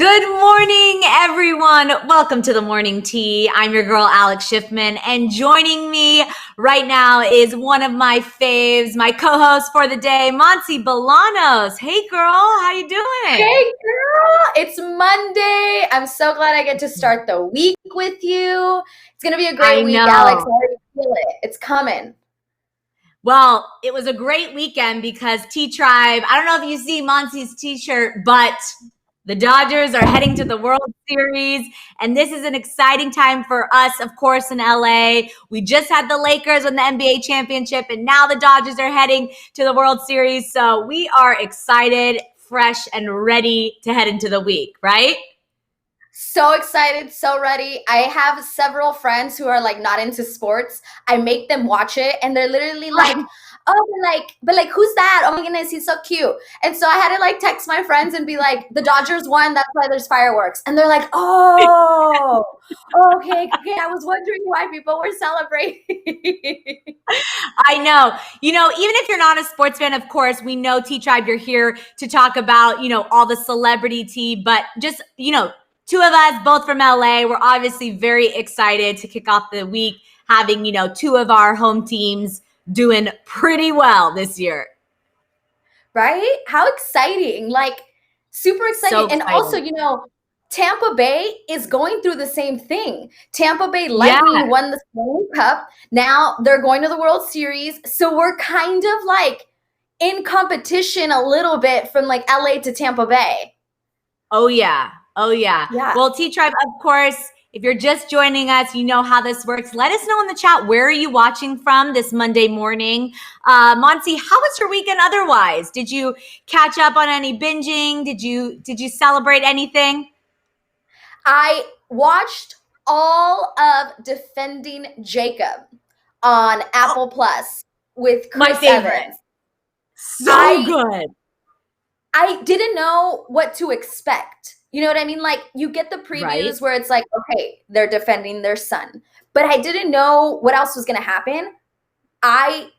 Good morning, everyone. Welcome to the Morning Tea. I'm your girl, Alex Schiffman, and joining me right now is one of my faves, my co-host for the day, Monty Bolanos. Hey, girl, how you doing? Hey, girl, it's Monday. I'm so glad I get to start the week with you. It's going to be a great week, Alex. I already feel it. It's coming. Well, it was a great weekend because T-Tribe, I don't know if you see Monty's t-shirt, but the Dodgers are heading to the World Series, and this is an exciting time for us, of course, in LA. We just had the Lakers win the NBA championship, and now the Dodgers are heading to the World Series. So we are excited, fresh, and ready to head into the week, right? So excited, so ready. I have several friends who are like not into sports. I make them watch it, and they're literally like, oh, but who's that? Oh my goodness, he's so cute. And so I had to like text my friends and be like, the Dodgers won, that's why there's fireworks. And they're like, oh, okay. I was wondering why people were celebrating. I know. Even if you're not a sports fan, of course, we know T-Tribe, you're here to talk about, all the celebrity tea, but just, two of us, both from LA, we're obviously very excited to kick off the week having, two of our home teams doing pretty well this year. Right? How exciting. Like, super exciting. So and also, Tampa Bay is going through the same thing. Tampa Bay Lightning won the Stanley Cup. Now they're going to the World Series. So we're kind of like in competition a little bit from like LA to Tampa Bay. Oh, yeah. Well, T-Tribe, of course, if you're just joining us, you know how this works. Let us know in the chat, where are you watching from this Monday morning? Monty, how was your weekend otherwise? Did you catch up on any binging? Did you celebrate anything? I watched all of Defending Jacob on Apple Plus with Chris My favorite. Evans. So good. I didn't know what to expect. You know what I mean? Like, you get the previews where it's like, okay, they're defending their son. But I didn't know what else was going to happen. I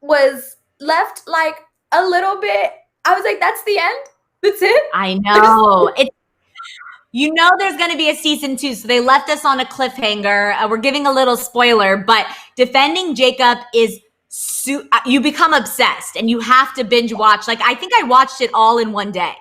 was left like a little bit. I was like, that's the end? That's it? I know. There's going to be a season 2, so they left us on a cliffhanger. We're giving a little spoiler, but Defending Jacob is you become obsessed and you have to binge watch. Like, I think I watched it all in one day.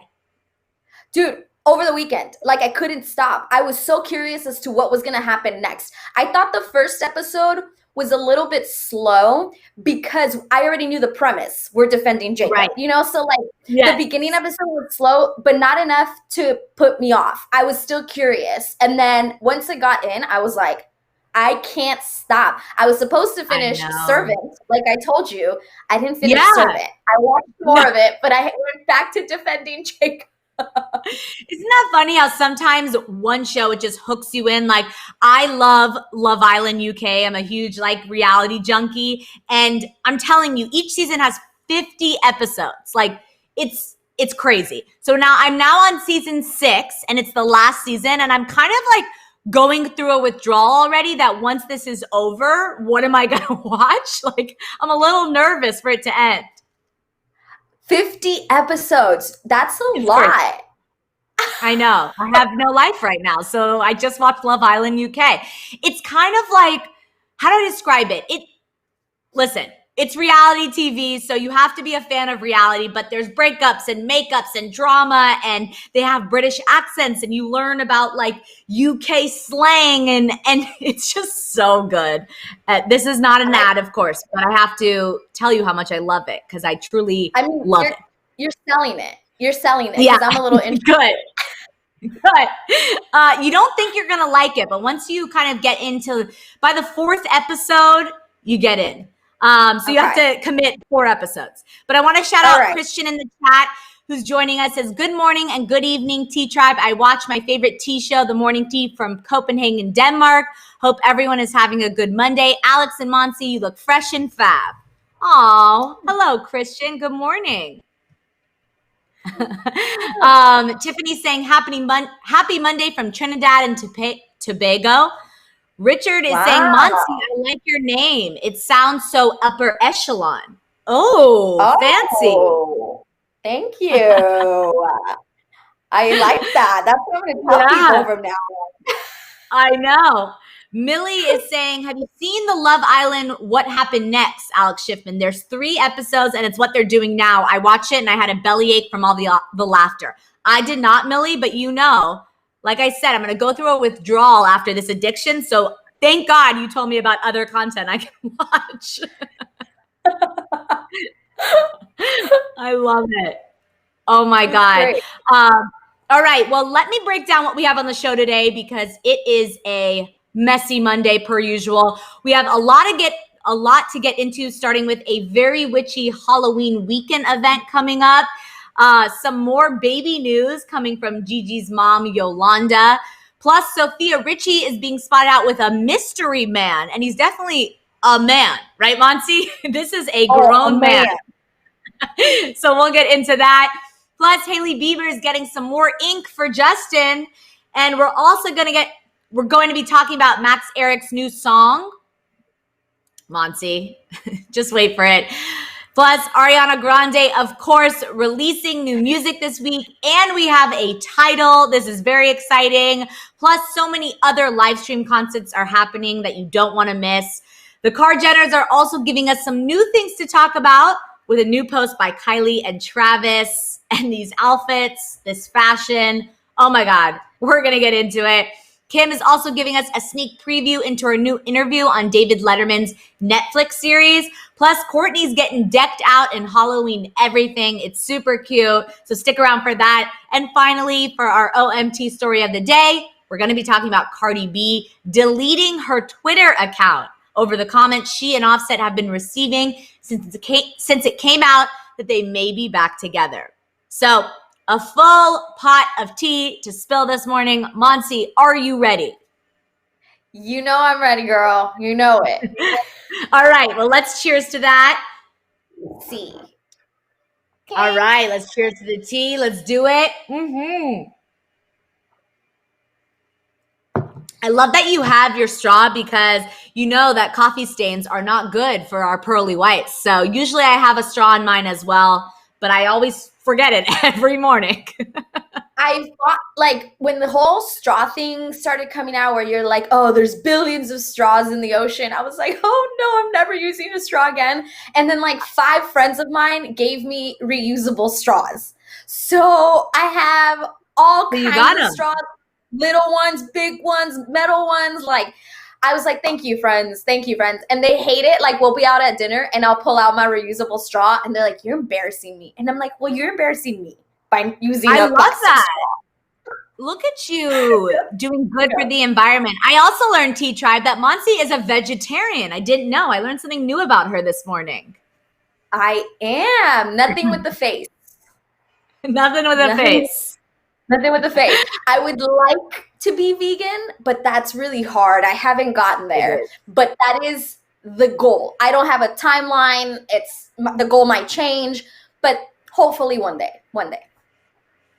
Dude, over the weekend, like, I couldn't stop. I was so curious as to what was going to happen next. I thought the first episode was a little bit slow because I already knew the premise. We're defending Jacob, So like the beginning episode was slow, but not enough to put me off. I was still curious. And then once it got in, I was like, I can't stop. I was supposed to finish Servant. Like I told you, I didn't finish Servant. I watched more of it, but I went back to Defending Jacob. Isn't that funny how sometimes one show, it just hooks you in? Like, I love Love Island UK. I'm a huge reality junkie. And I'm telling you, each season has 50 episodes. Like, it's crazy. So I'm on season 6 and it's the last season. And I'm kind of going through a withdrawal already that once this is over, what am I going to watch? I'm a little nervous for it to end. 50 episodes. That's a lot. I know. I have no life right now. So I just watched Love Island UK. It's kind of like, how do I describe it? Listen, it's reality TV, so you have to be a fan of reality, but there's breakups and makeups and drama, and they have British accents, and you learn about UK slang, and it's just so good. This is not an ad, of course, but I have to tell you how much I love it because I truly love it. You're selling it. You're selling it because I'm a little interested. Good. You don't think you're going to like it, but once you kind of get into, by the 4th episode, you get in. So you have to commit 4 episodes. But I want to shout out Christian in the chat who's joining us. Says, good morning and good evening, T-Tribe. I watch my favorite tea show, The Morning Tea from Copenhagen, Denmark. Hope everyone is having a good Monday. Alex and Monty, you look fresh and fab. Aw, hello, Christian. Good morning. Tiffany's saying happy Monday from Trinidad and Tobago. Richard is saying, Monty, I like your name. It sounds so upper echelon. Oh, fancy. Thank you. I like that. That's what I'm going to tell people from now on. I know. Millie is saying, have you seen the Love Island What Happened Next, Alex Schiffman? There's 3 episodes and it's what they're doing now. I watched it and I had a bellyache from all the laughter. I did not, Millie, but like I said, I'm going to go through a withdrawal after this addiction. So thank God you told me about other content I can watch. I love it. Oh my God. All right. Well, let me break down what we have on the show today because it is a messy Monday per usual. We have a lot to get into, starting with a very witchy Halloween weekend event coming up. Some more baby news coming from Gigi's mom, Yolanda. Plus, Sophia Richie is being spotted out with a mystery man, and he's definitely a man, right, Monsi? This is a grown man. So we'll get into that. Plus, Hailey Bieber is getting some more ink for Justin. And we're also going to be talking about Max Eric's new song. Monsi, just wait for it. Plus, Ariana Grande, of course, releasing new music this week. And we have a title. This is very exciting. Plus, so many other live stream concerts are happening that you don't want to miss. The Kardashians are also giving us some new things to talk about with a new post by Kylie and Travis. And these outfits, this fashion. Oh my God, we're going to get into it. Kim is also giving us a sneak preview into her new interview on David Letterman's Netflix series. Plus, Courtney's getting decked out in Halloween everything. It's super cute. So stick around for that. And finally, for our OMT story of the day, we're going to be talking about Cardi B deleting her Twitter account over the comments she and Offset have been receiving since it came out that they may be back together. So, a full pot of tea to spill this morning. Monsi, are you ready? You know I'm ready, girl. You know it. All right. Well, let's cheers to that. Tea. Okay. All right. Let's cheers to the tea. Let's do it. I love that you have your straw because you know that coffee stains are not good for our pearly whites. So usually I have a straw in mine as well, but I always forget it every morning. I thought, like, when the whole straw thing started coming out where you're like, oh, there's billions of straws in the ocean, I was like, oh no, I'm never using a straw again. And then like 5 friends of mine gave me reusable straws. So I have all kinds of straws, little ones, big ones, metal ones. Like, I was like, thank you, friends. Thank you, friends. And they hate it. Like, we'll be out at dinner and I'll pull out my reusable straw and they're like, you're embarrassing me. And I'm like, well, you're embarrassing me by using I love that. straw. Look at you doing good for the environment. I also learned, T-Tribe, that Monsi is a vegetarian. I didn't know. I learned something new about her this morning. I am. Nothing with the face. Nothing with the face. Nothing with the face. I would like to be vegan, but that's really hard. I haven't gotten there. But that is the goal. I don't have a timeline. The goal might change, but hopefully one day.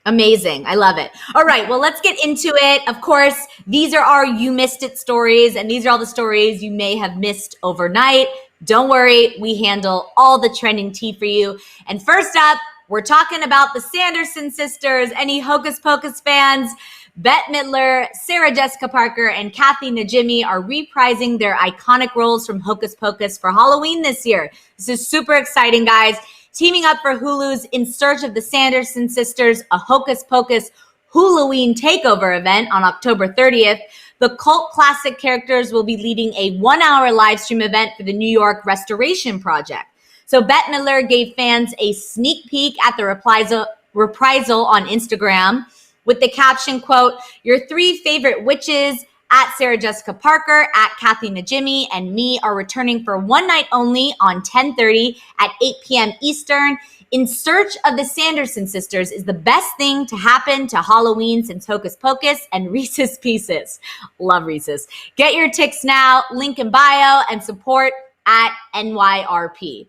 Amazing. I love it. All right. Well, let's get into it. Of course, these are our You Missed It stories, and these are all the stories you may have missed overnight. Don't worry. We handle all the trending tea for you. And first up, we're talking about the Sanderson sisters. Any Hocus Pocus fans? Bette Midler, Sarah Jessica Parker, and Kathy Najimy are reprising their iconic roles from Hocus Pocus for Halloween this year. This is super exciting, guys. Teaming up for Hulu's In Search of the Sanderson Sisters, a Hocus Pocus Halloween takeover event on October 30th, the cult classic characters will be leading a 1-hour live stream event for the New York Restoration Project. So Bette Midler gave fans a sneak peek at the reprisal on Instagram with the caption, quote, your 3 favorite witches at Sarah Jessica Parker, at Kathy Najimy, and me are returning for one night only on 10:30 at 8 p.m. Eastern. In Search of the Sanderson Sisters is the best thing to happen to Halloween since Hocus Pocus and Reese's Pieces. Love Reese's. Get your tickets now, link in bio, and support at NYRP.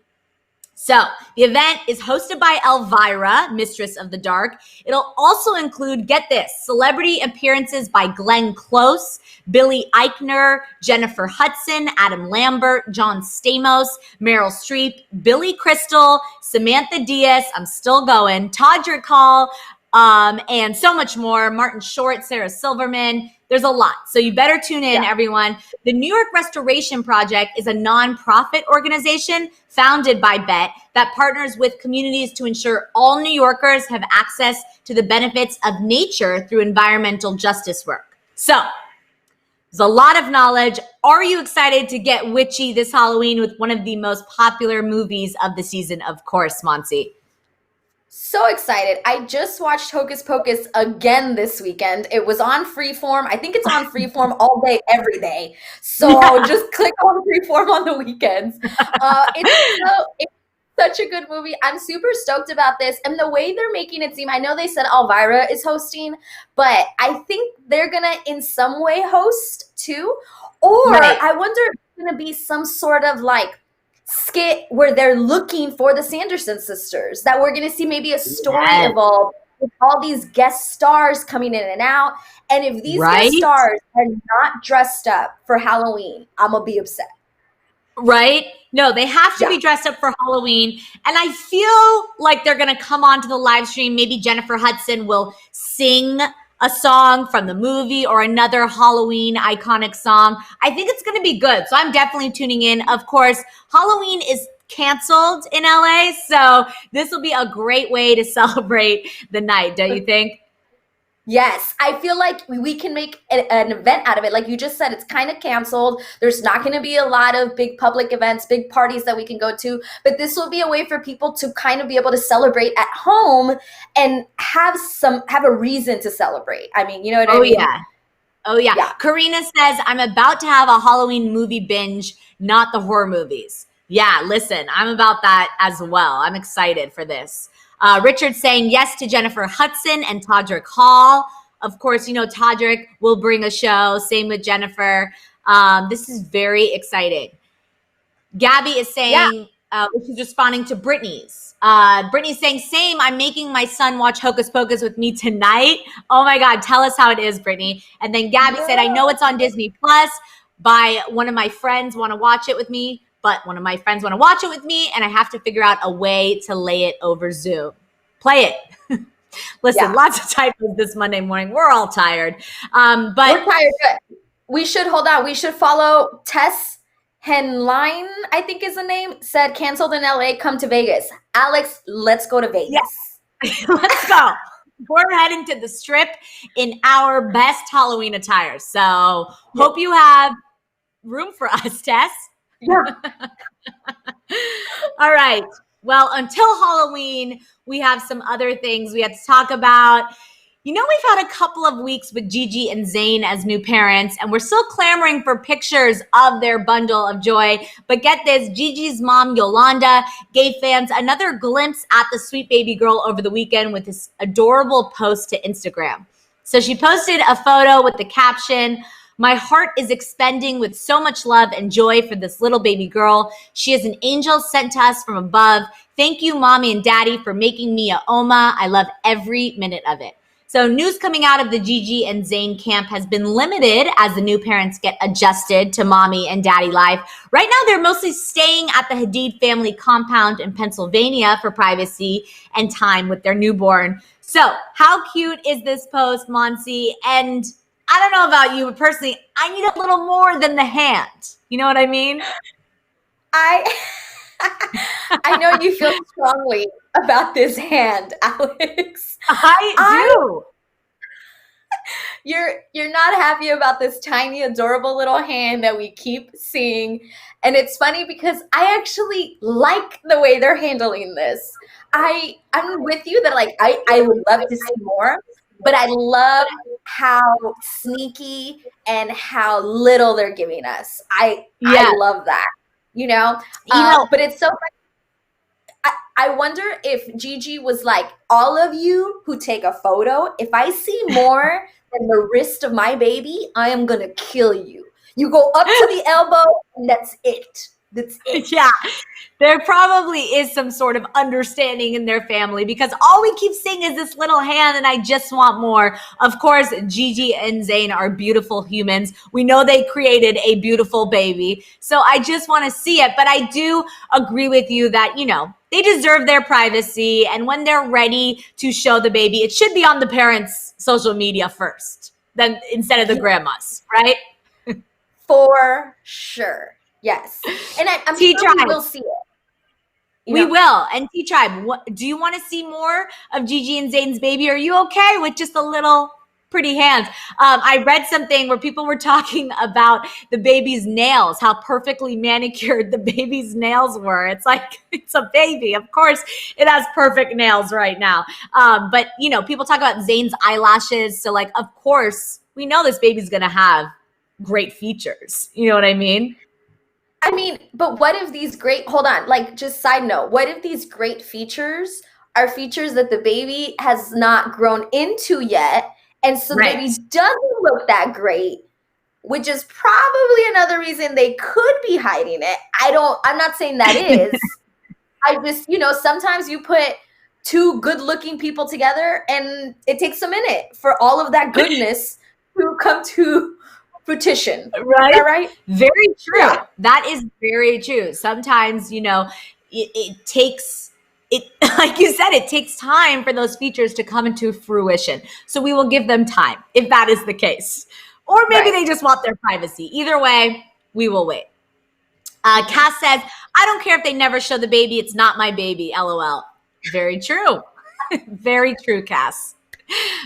So the event is hosted by Elvira, Mistress of the Dark. It'll also include, get this, celebrity appearances by Glenn Close, Billy Eichner, Jennifer Hudson, Adam Lambert, John Stamos, Meryl Streep, Billy Crystal, Samantha Diaz, I'm still going, Todrick Hall, and so much more. Martin Short, Sarah Silverman. There's a lot. So you better tune in, everyone. The New York Restoration Project is a nonprofit organization founded by Bet that partners with communities to ensure all New Yorkers have access to the benefits of nature through environmental justice work. So there's a lot of knowledge. Are you excited to get witchy this Halloween with one of the most popular movies of the season? Of course, Monsi. So excited. I just watched Hocus Pocus again this weekend. It was on Freeform. I think it's on Freeform all day, every day. So just click on Freeform on the weekends. It's such a good movie. I'm super stoked about this. And the way they're making it seem, I know they said Elvira is hosting, but I think they're going to in some way host too. Or I wonder if it's going to be some sort of like skit where they're looking for the Sanderson sisters, that we're going to see maybe a story evolve with all these guest stars coming in and out. And if these guest stars are not dressed up for Halloween, I'm going to be upset. Right? No, they have to be dressed up for Halloween. And I feel like they're going to come onto the live stream. Maybe Jennifer Hudson will sing a song from the movie or another Halloween iconic song. I think it's going to be good. So I'm definitely tuning in. Of course, Halloween is canceled in LA. So this will be a great way to celebrate the night, don't you think? Yes, I feel like we can make an event out of it. Like you just said, it's kind of canceled. There's not going to be a lot of big public events, big parties that we can go to. But this will be a way for people to kind of be able to celebrate at home and have a reason to celebrate. I mean, you know what I mean? Oh, yeah. Karina says, I'm about to have a Halloween movie binge, not the horror movies. Yeah, listen, I'm about that as well. I'm excited for this. Richard saying yes to Jennifer Hudson and Todrick Hall. Of course, you know, Todrick will bring a show. Same with Jennifer. This is very exciting. Gabby is saying, she's responding to Brittany's. Brittany's saying, same, I'm making my son watch Hocus Pocus with me tonight. Oh my God, tell us how it is, Brittany. And then Gabby said, I know it's on Disney Plus, by one of my friends want to watch it with me. But one of my friends want to watch it with me, and I have to figure out a way to lay it over Zoom. Play it. Listen, lots of typos this Monday morning. We're all tired. But we're tired. But we should hold on. We should follow Tess Henline, I think is the name, said canceled in LA, come to Vegas. Alex, let's go to Vegas. Yes. Let's go. We're heading to the Strip in our best Halloween attire. So hope you have room for us, Tess. Yeah. All right. Well, until Halloween, we have some other things we have to talk about. You know, we've had a couple of weeks with Gigi and Zayn as new parents, and we're still clamoring for pictures of their bundle of joy. But get this, Gigi's mom, Yolanda, gave fans another glimpse at the sweet baby girl over the weekend with this adorable post to Instagram. So she posted a photo with the caption, my heart is expanding with so much love and joy for this little baby girl. She is an angel sent to us from above. Thank you, mommy and daddy, for making me a Oma. I love every minute of it. So news coming out of the Gigi and Zayn camp has been limited as the new parents get adjusted to mommy and daddy life. Right now, they're mostly staying at the Hadid family compound in Pennsylvania for privacy and time with their newborn. So how cute is this post, Monsi? And I don't know about you, but personally, I need a little more than the hand. You know what I mean? I know you feel strongly about this hand, Alex. I do. You're not happy about this tiny, adorable little hand that we keep seeing. And it's funny because I actually like the way they're handling this. I'm with you that like I would love to see more. But I love how sneaky and how little they're giving us. I love that, you know? But it's so funny. I wonder if Gigi was like, all of you who take a photo, if I see more than the wrist of my baby, I am going to kill you. You go up to the elbow and that's it. That's it. Yeah. There probably is some sort of understanding in their family because all we keep seeing is this little hand and I just want more. Of course, Gigi and Zayn are beautiful humans. We know they created a beautiful baby. So I just want to see it. But I do agree with you that, you know, they deserve their privacy. And when they're ready to show the baby, it should be on the parents' social media first, then instead of the grandma's, right? For sure. Yes. And I'm sure we will see it. We will. And T-Tribe, do you want to see more of Gigi and Zayn's baby? Are you okay with just a little pretty hands? I read something where people were talking about the baby's nails, how perfectly manicured the baby's nails were. It's like, it's a baby. Of course, it has perfect nails right now. But, people talk about Zayn's eyelashes. So, like, of course, we know this baby's going to have great features. You know what I mean? But what if these hold on, like, just side note, what if these great features are features that the baby has not grown into yet, and so the baby doesn't look that great, which is probably another reason they could be hiding it. I'm not saying that is. I just, sometimes you put two good-looking people together, and it takes a minute for all of that goodness to come to fruition. Right? Is that right? Very true. Yeah. That is very true. Sometimes, it takes, like you said, it takes time for those features to come into fruition. So we will give them time if that is the case. Or maybe they just want their privacy. Either way, we will wait. Cass says, I don't care if they never show the baby. It's not my baby. LOL. Very true. Very true, Cass.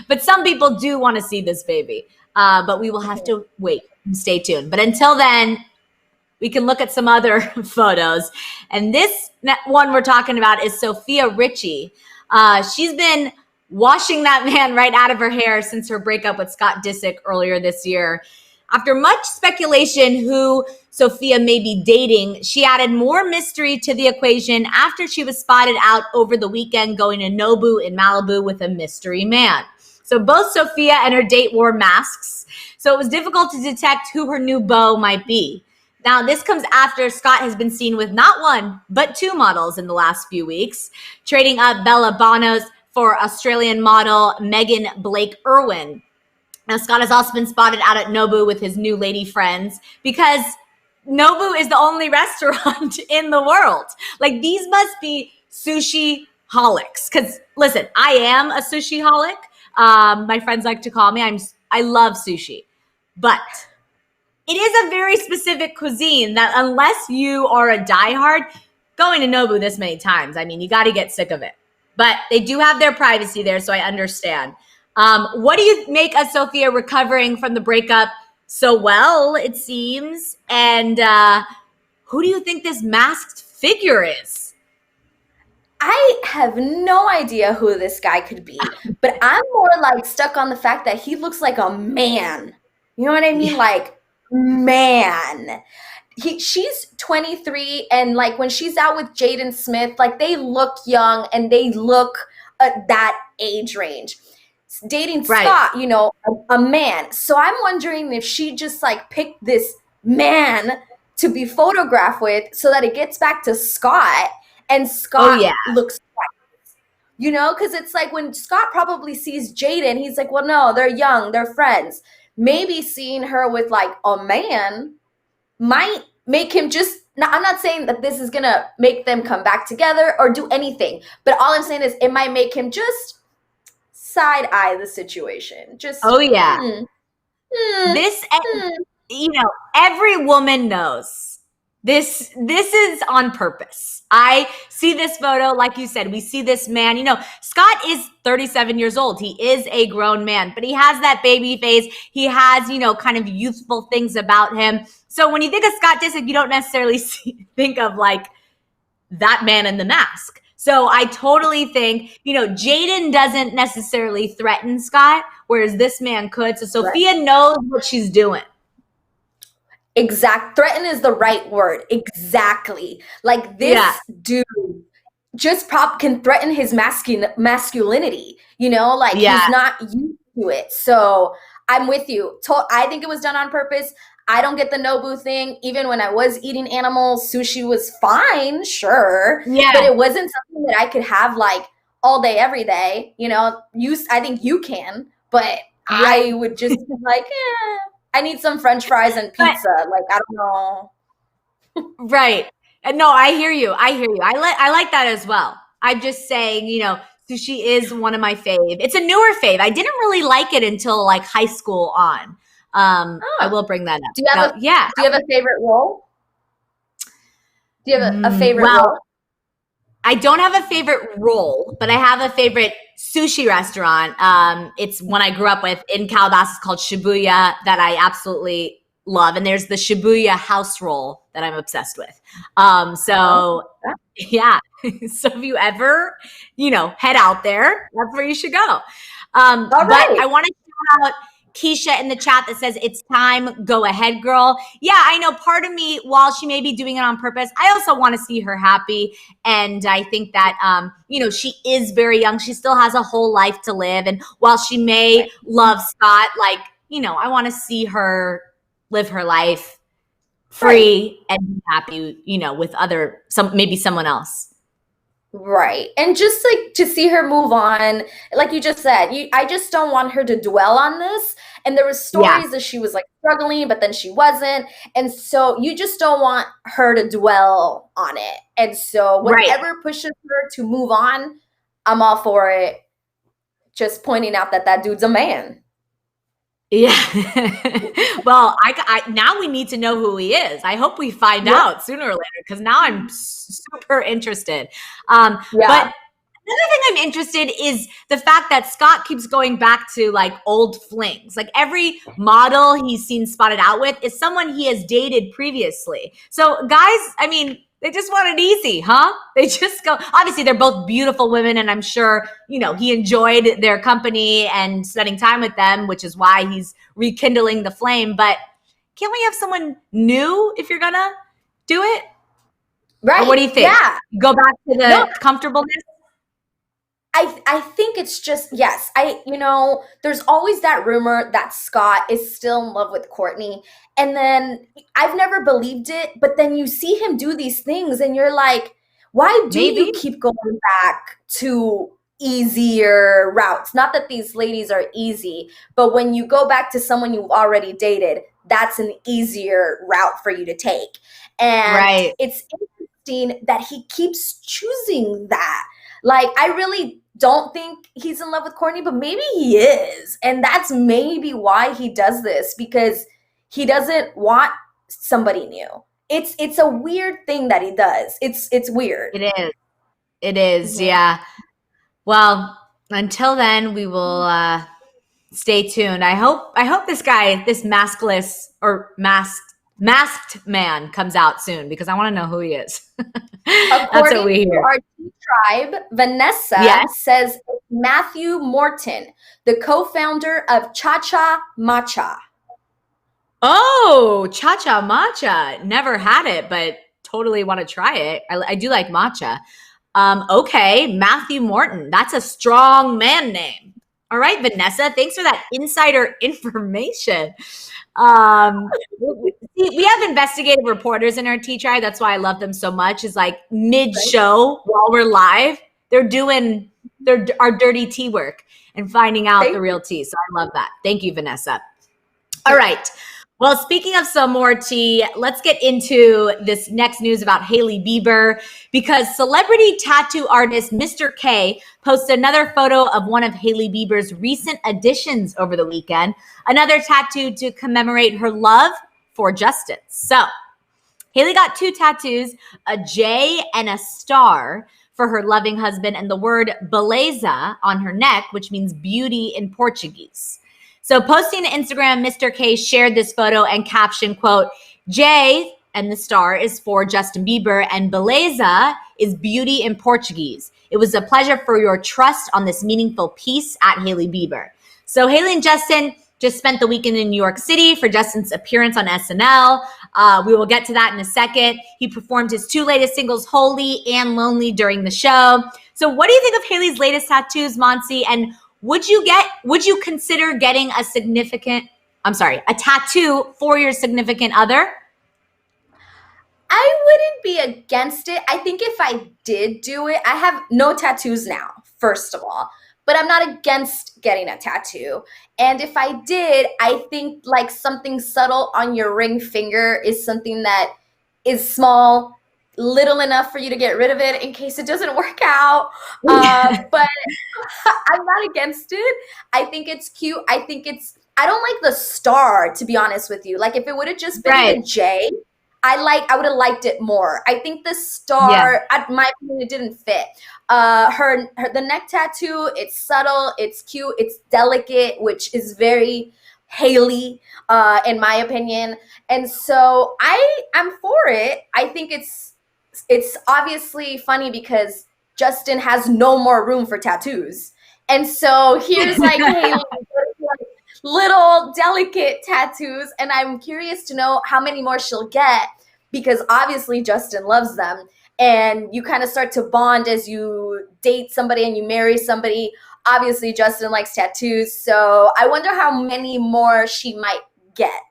But some people do want to see this baby. But we will have to wait and stay tuned. But until then, we can look at some other photos. And this one we're talking about is Sofia Richie. She's been washing that man right out of her hair since her breakup with Scott Disick earlier this year. After much speculation who Sofia may be dating, she added more mystery to the equation after she was spotted out over the weekend going to Nobu in Malibu with a mystery man. So both Sofia and her date wore masks, so it was difficult to detect who her new beau might be. Now, this comes after Scott has been seen with not one, but two models in the last few weeks, trading up Bella Bonos for Australian model Megan Blake Irwin. Now, Scott has also been spotted out at Nobu with his new lady friends because Nobu is the only restaurant in the world. Like, these must be sushi holics. Because, listen, I am a sushi holic. My friends like to call me. I love sushi, but it is a very specific cuisine that unless you are a diehard, going to Nobu this many times, you got to get sick of it. But they do have their privacy there, so I understand. What do you make of Sofia recovering from the breakup so well, it seems? And who do you think this masked figure is? I have no idea who this guy could be, but I'm more like stuck on the fact that he looks like a man. You know what I mean? Yeah. Like, man. She's 23, and like when she's out with Jaden Smith, like they look young and they look at that age range. Dating Scott, a man. So I'm wondering if she just like picked this man to be photographed with so that it gets back to Scott. And Scott looks right, because it's like when Scott probably sees Jaden, he's like, well, no, they're young, they're friends. Maybe seeing her with like a man might make him I'm not saying that this is going to make them come back together or do anything, but all I'm saying is it might make him just side eye the situation. Just, every woman knows. This is on purpose. I see this photo, like you said, we see this man. Scott is 37 years old. He is a grown man, but he has that baby face. He has, kind of youthful things about him. So when you think of Scott Disick, you don't necessarily think of like that man in the mask. So I totally think, Jaden doesn't necessarily threaten Scott, whereas this man could. So Sofia knows what she's doing. Threaten is the right word. Exactly. Like this dude just can threaten his masculinity, he's not used to it. So I'm with you. I think it was done on purpose. I don't get the Nobu thing. Even when I was eating animals, sushi was fine, sure. Yeah. But it wasn't something that I could have like all day, every day. I think you can, but I would just be like, I need some French fries and pizza. I don't know. Right. No, I hear you. I hear you. I like that as well. I'm just saying, sushi is one of my fave. It's a newer fave. I didn't really like it until like high school on. I Oh. will bring that up. Do you have So, yeah. Do you have a favorite role? Do you have a favorite Well, role? I don't have a favorite role, but I have a favorite sushi restaurant. It's one I grew up with in Calabasas called Shibuya that I absolutely love. And there's the Shibuya house roll that I'm obsessed with. So yeah. So if you ever, head out there, that's where you should go. But right. I want to shout out Keisha in the chat that says, it's time, go ahead, girl. Yeah, I know part of me, while she may be doing it on purpose, I also want to see her happy. And I think that, she is very young. She still has a whole life to live. And while she may love Scott, I want to see her live her life free and be happy, with maybe someone else. Right. And just like to see her move on, like you just said, I just don't want her to dwell on this. And there were stories that she was like struggling, but then she wasn't. And so you just don't want her to dwell on it. And so whatever pushes her to move on, I'm all for it. Just pointing out that dude's a man. Yeah. Well, now we need to know who he is. I hope we find out sooner or later, because now I'm super interested. But another thing I'm interested is the fact that Scott keeps going back to like old flings. Like every model he's seen spotted out with is someone he has dated previously. So guys, I mean, they just want it easy, huh? They just go, obviously they're both beautiful women, and I'm sure, he enjoyed their company and spending time with them, which is why he's rekindling the flame. But can't we have someone new if you're gonna do it? Right. Or what do you think? Yeah. Go back to the comfortableness? I think it's just, yes, there's always that rumor that Scott is still in love with Courtney. And then I've never believed it, but then you see him do these things and you're like, why do you keep going back to easier routes? Not that these ladies are easy, but when you go back to someone you've already dated, that's an easier route for you to take. And it's interesting that he keeps choosing that. Like, I really don't think he's in love with Courtney, but maybe he is. And that's maybe why he does this, because he doesn't want somebody new. It's a weird thing that he does. It's weird. It is. Yeah. Well, until then, we will stay tuned. I hope this guy, this maskless or masked man comes out soon, because I want to know who he is. That's what we hear. To our Tea Tribe, Vanessa says Matthew Morton, the co-founder of Cha Cha Matcha. Oh, Cha Cha Matcha. Never had it, but totally want to try it. I do like matcha. Okay, Matthew Morton. That's a strong man name. All right, Vanessa, thanks for that insider information. We have investigative reporters in our Tea Tribe. That's why I love them so much. Is like mid-show while we're live, they're doing our dirty tea work and finding out the real tea. So I love that. Thank you, Vanessa. All right. Well, speaking of some more tea, let's get into this next news about Hailey Bieber, because celebrity tattoo artist Mr. K posted another photo of one of Hailey Bieber's recent additions over the weekend, another tattoo to commemorate her love for justice. So Hailey got 2 tattoos, a J and a star for her loving husband, and the word beleza on her neck, which means beauty in Portuguese. So posting to Instagram, Mr. K shared this photo and captioned, quote, J and the star is for Justin Bieber and beleza is beauty in Portuguese. It was a pleasure for your trust on this meaningful piece at Hailey Bieber. So Hailey and Justin just spent the weekend in New York City for Justin's appearance on SNL. We will get to that in a second. He performed his 2 latest singles, Holy and Lonely, during the show. So what do you think of Hailey's latest tattoos, Monsi? And would you consider getting a tattoo for your significant other? I wouldn't be against it. I think if I did do it, I have no tattoos now, first of all, but I'm not against getting a tattoo. And if I did, I think like something subtle on your ring finger is something that is small, little enough for you to get rid of it in case it doesn't work out. But I'm not against it. I think it's cute. I don't like the star, to be honest with you. Like if it would have just been the J, I would have liked it more. I think the star, at my opinion, it didn't fit. The neck tattoo, it's subtle, it's cute, it's delicate, which is very Hailey, in my opinion. And so I'm for it. I think it's obviously funny because Justin has no more room for tattoos. And so here's like Hailey, little delicate tattoos. And I'm curious to know how many more she'll get because obviously Justin loves them. And you kind of start to bond as you date somebody and you marry somebody. Obviously, Justin likes tattoos. So I wonder how many more she might get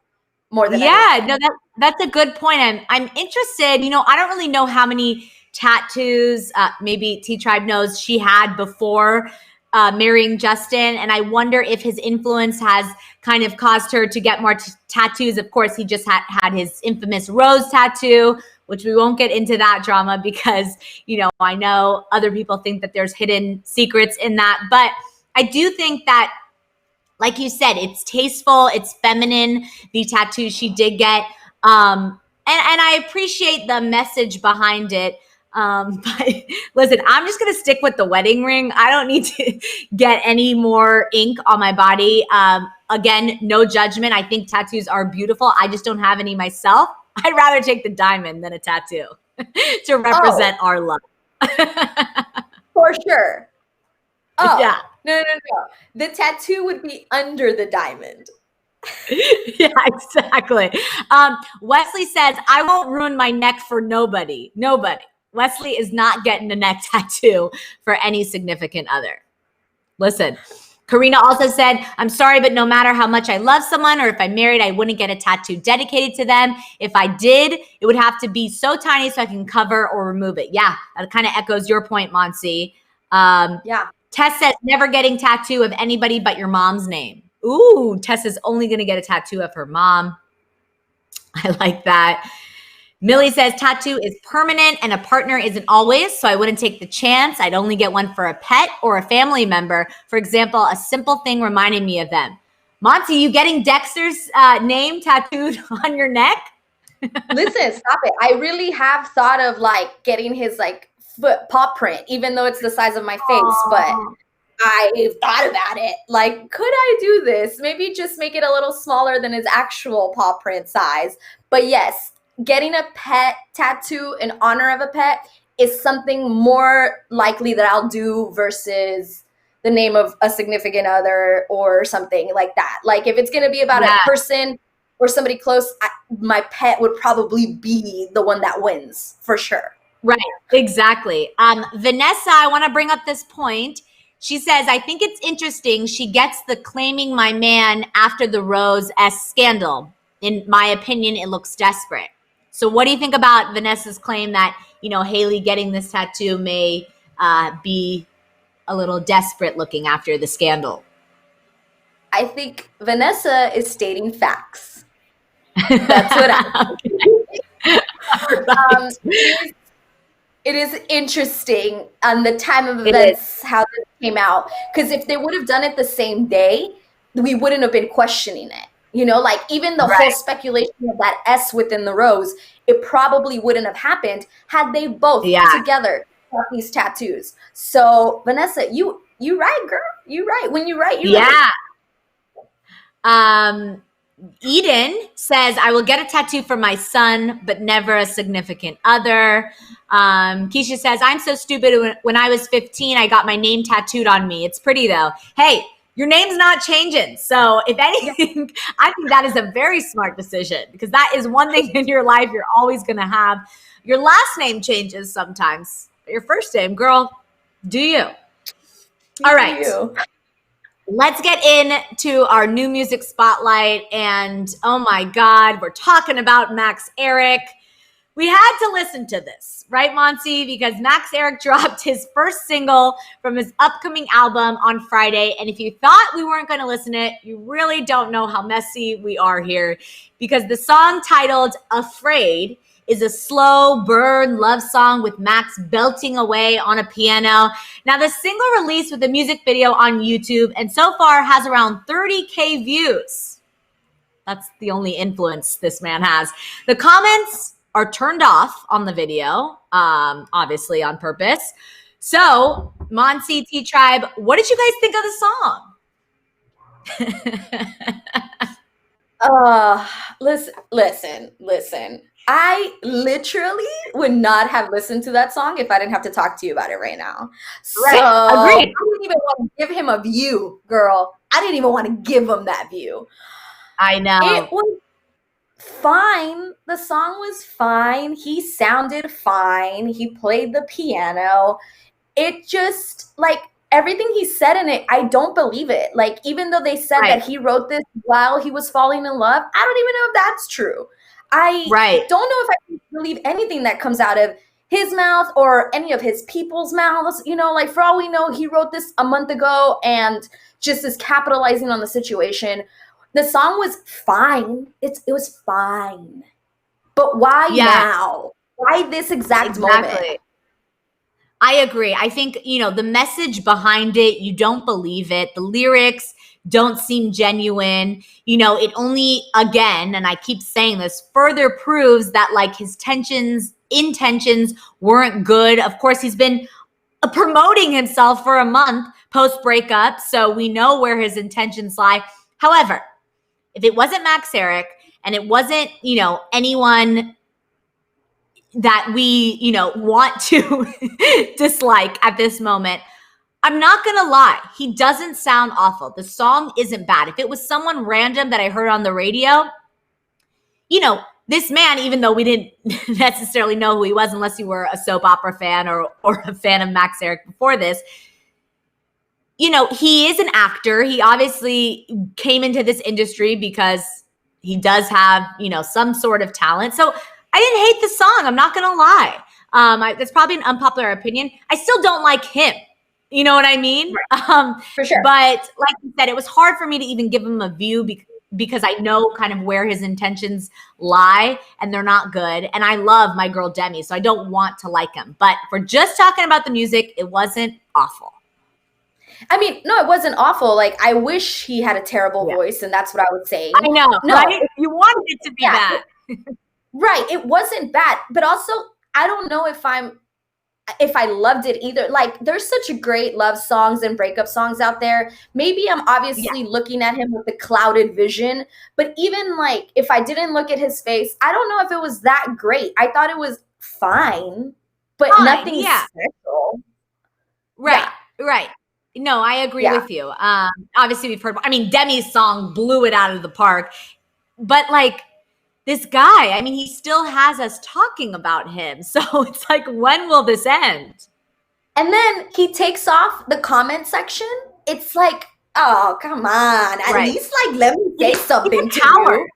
more than anything. No, that's a good point. I'm interested. I don't really know how many tattoos maybe T-Tribe knows she had before marrying Justin. And I wonder if his influence has kind of caused her to get more tattoos. Of course, he just had his infamous rose tattoo, which we won't get into that drama because, I know other people think that there's hidden secrets in that. But I do think that, like you said, it's tasteful, it's feminine, the tattoo she did get. And I appreciate the message behind it. But listen, I'm just going to stick with the wedding ring. I don't need to get any more ink on my body. Again, no judgment. I think tattoos are beautiful. I just don't have any myself. I'd rather take the diamond than a tattoo to represent our love. For sure. Oh, yeah. No. The tattoo would be under the diamond. Yeah, exactly. Wesley says, I won't ruin my neck for nobody. Nobody. Wesley is not getting a neck tattoo for any significant other. Listen, Karina also said, I'm sorry, but no matter how much I love someone or if I'm married, I wouldn't get a tattoo dedicated to them. If I did, it would have to be so tiny so I can cover or remove it. Yeah, that kind of echoes your point, Monsi. Yeah. Tess says, never getting tattoo of anybody but your mom's name. Ooh, Tess is only going to get a tattoo of her mom. I like that. Millie says, tattoo is permanent and a partner isn't always, so I wouldn't take the chance. I'd only get one for a pet or a family member. For example, a simple thing reminding me of them. Monty, you getting Dexter's name tattooed on your neck? Listen, stop it. I really have thought of like getting his like foot paw print, even though it's the size of my face, but I've thought about it. Like, could I do this? Maybe just make it a little smaller than his actual paw print size. But yes, getting a pet tattoo in honor of a pet is something more likely that I'll do versus the name of a significant other or something like that. Like if it's going to be about a person or somebody close, my pet would probably be the one that wins for sure. Right, exactly. Vanessa, I want to bring up this point. She says, I think it's interesting. She gets the claiming my man after the Rose S scandal. In my opinion, it looks desperate. So what do you think about Vanessa's claim that, Hailey getting this tattoo may be a little desperate looking after the scandal? I think Vanessa is stating facts. That's what I think. It is interesting on the time of events how this came out. Because if they would have done it the same day, we wouldn't have been questioning it. Like even the whole speculation of that S within the Rose, it probably wouldn't have happened had they both together got these tattoos. So Vanessa, you right, girl. You right. When you right, you right. Eden says, I will get a tattoo for my son, but never a significant other. Keisha says, I'm so stupid. When I was 15, I got my name tattooed on me. It's pretty though. Hey, your name's not changing. So if anything, I think that is a very smart decision because that is one thing in your life you're always going to have. Your last name changes sometimes, but your first name, girl, do you? All right. Let's get into our new music spotlight. And oh my God, we're talking about Max Eric. We had to listen to this, right, Monty? Because Max Eric dropped his first single from his upcoming album on Friday. And if you thought we weren't going to listen to it, you really don't know how messy we are here. Because the song titled Afraid is a slow burn love song with Max belting away on a piano. Now, the single released with a music video on YouTube and so far has around 30K views. That's the only influence this man has. The comments are turned off on the video, obviously on purpose. So, Monsi T Tribe, what did you guys think of the song? Listen. I literally would not have listened to that song if I didn't have to talk to you about it right now. Right. So Agreed. I didn't even want to give him a view, girl. I didn't even want to give him that view. I know. It was fine. The song was fine. He sounded fine. He played the piano. It just, like, everything he said in it, I don't believe it. Like, even though they said that he wrote this while he was falling in love, I don't even know if that's true. I don't know if I can believe anything that comes out of his mouth or any of his people's mouths. You know, like, for all we know, he wrote this a month ago and just is capitalizing on the situation. The song was fine. It was fine. But why now? Why this exact moment? I agree. I think, the message behind it, you don't believe it. The lyrics don't seem genuine. It only, again, and I keep saying this, further proves that, like, his intentions weren't good. Of course, he's been promoting himself for a month post-breakup, so we know where his intentions lie. However, if it wasn't Max Eric and it wasn't, anyone that we, want to dislike at this moment, I'm not going to lie. He doesn't sound awful. The song isn't bad. If it was someone random that I heard on the radio, this man, even though we didn't necessarily know who he was unless you were a soap opera fan or a fan of Max Eric before this, he is an actor. He obviously came into this industry because he does have, some sort of talent. So I didn't hate the song. I'm not going to lie. That's probably an unpopular opinion. I still don't like him. You know what I mean? Right. For sure. But like you said, it was hard for me to even give him a view because I know kind of where his intentions lie and they're not good. And I love my girl Demi, so I don't want to like him. But for just talking about the music, it wasn't awful. I mean, no, it wasn't awful. Like, I wish he had a terrible voice, and that's what I would say. I know. No, right? You wanted it to be bad. Right. It wasn't bad. But also, I don't know if I loved it either. Like, there's such great love songs and breakup songs out there. Maybe I'm obviously looking at him with a clouded vision. But even, like, if I didn't look at his face, I don't know if it was that great. I thought it was fine, but nothing special. Right. Yeah. Right. No, I agree with you. Obviously, we've heard, Demi's song blew it out of the park. But, like, this guy, he still has us talking about him. So it's like, when will this end? And then he takes off the comment section. It's like, oh, come on. At least, like, let me say something. He's a coward.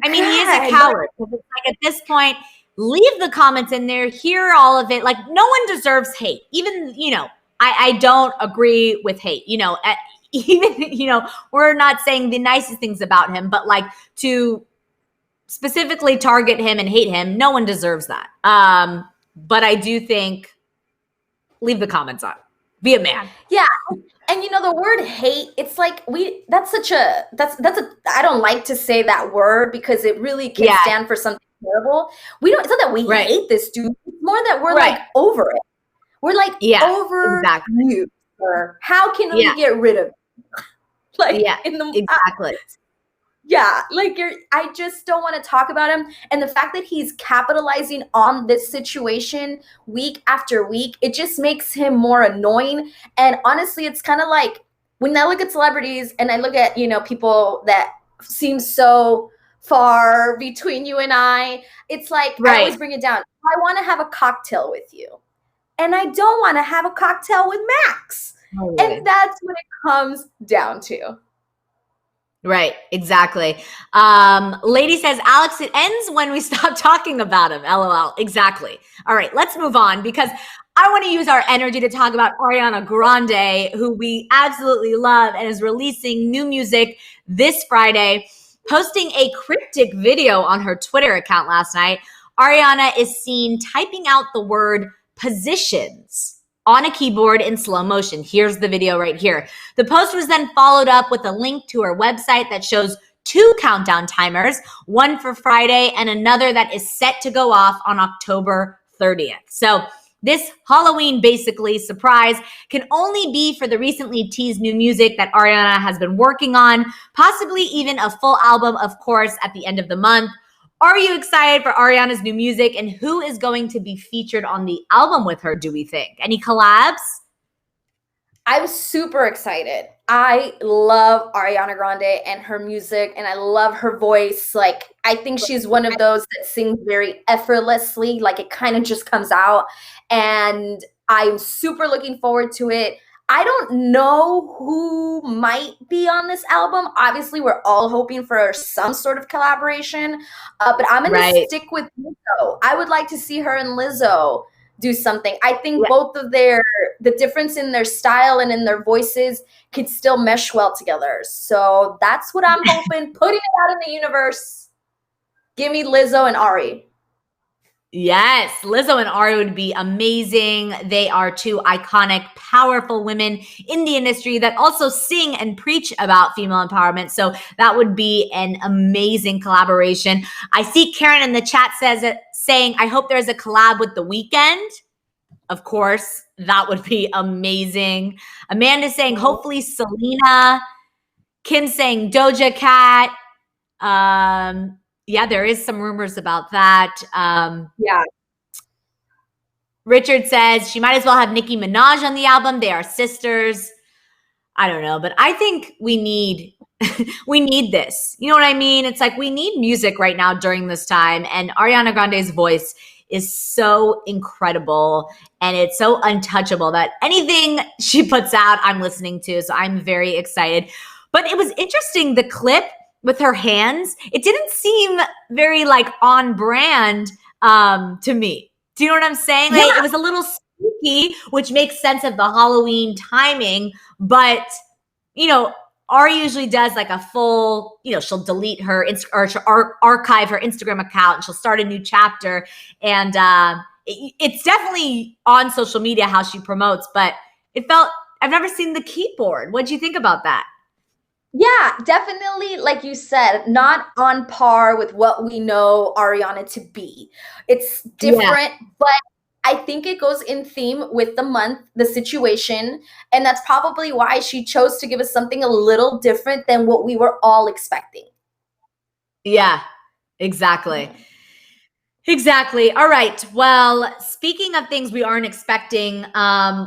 He is a coward. It's like, at this point, leave the comments in there, hear all of it. Like, no one deserves hate. Even, I don't agree with hate. Even, we're not saying the nicest things about him, but, like, to specifically target him and hate him, no one deserves that. But I do think, leave the comments on. Be a man. Yeah. And the word hate, it's like that's I don't like to say that word because it really can stand for something terrible. It's not that we hate this dude. It's more that we're like over it. We're like over you. Or how can we get rid of it? Like exactly. Like I just don't want to talk about him. And the fact that he's capitalizing on this situation week after week, it just makes him more annoying. And honestly, it's kind of like when I look at celebrities and I look at, people that seem so far between you and I, it's like I always bring it down. I want to have a cocktail with you. And I don't want to have a cocktail with Max. Oh, really? And that's what it comes down to. Right, exactly. Lady says, Alex, it ends when we stop talking about him. LOL. Exactly. All right, let's move on because I want to use our energy to talk about Ariana Grande, who we absolutely love and is releasing new music this Friday, posting a cryptic video on her Twitter account last night. Ariana is seen typing out the word positions on a keyboard in slow motion. Here's the video right here. The post was then followed up with a link to her website that shows 2 countdown timers, one for Friday and another that is set to go off on October 30th. So this Halloween, basically, surprise can only be for the recently teased new music that Ariana has been working on, possibly even a full album, of course, at the end of the month. Are you excited for Ariana's new music, and who is going to be featured on the album with her, do we think? Any collabs? I'm super excited. I love Ariana Grande and her music, and I love her voice. Like, I think she's one of those that sings very effortlessly, like it kind of just comes out. And I'm super looking forward to it. I don't know who might be on this album. Obviously, we're all hoping for some sort of collaboration, but I'm going to stick with Lizzo. I would like to see her and Lizzo do something. I think both of the difference in their style and in their voices could still mesh well together. So that's what I'm hoping. Putting it out in the universe. Give me Lizzo and Ari. Yes, Lizzo and Ari would be amazing. They are 2 iconic, powerful women in the industry that also sing and preach about female empowerment. So that would be an amazing collaboration. I see Karen in the chat saying, I hope there's a collab with The Weeknd. Of course, that would be amazing. Amanda saying, hopefully Selena. Kim saying Doja Cat. Yeah, there is some rumors about that. Yeah. Richard says she might as well have Nicki Minaj on the album. They are sisters. I don't know, but I think we need we need this. You know what I mean? It's like we need music right now during this time, and Ariana Grande's voice is so incredible and it's so untouchable that anything she puts out, I'm listening to. So I'm very excited. But it was interesting, the clip with her hands, it didn't seem very like on brand to me. Do you know what I'm saying? Like, it was a little spooky, which makes sense of the Halloween timing. But, you know, Ari usually does like a full, you know, she'll delete her or she'll archive her Instagram account and she'll start a new chapter. And it's definitely on social media how she promotes, but it felt, I've never seen the keyboard. What'd you think about that? Yeah, definitely, like you said, not on par with what we know Ariana to be. It's different, but I think it goes in theme with the month, the situation, and that's probably why she chose to give us something a little different than what we were all expecting. Yeah, exactly. Exactly. All right. Well, speaking of things we aren't expecting,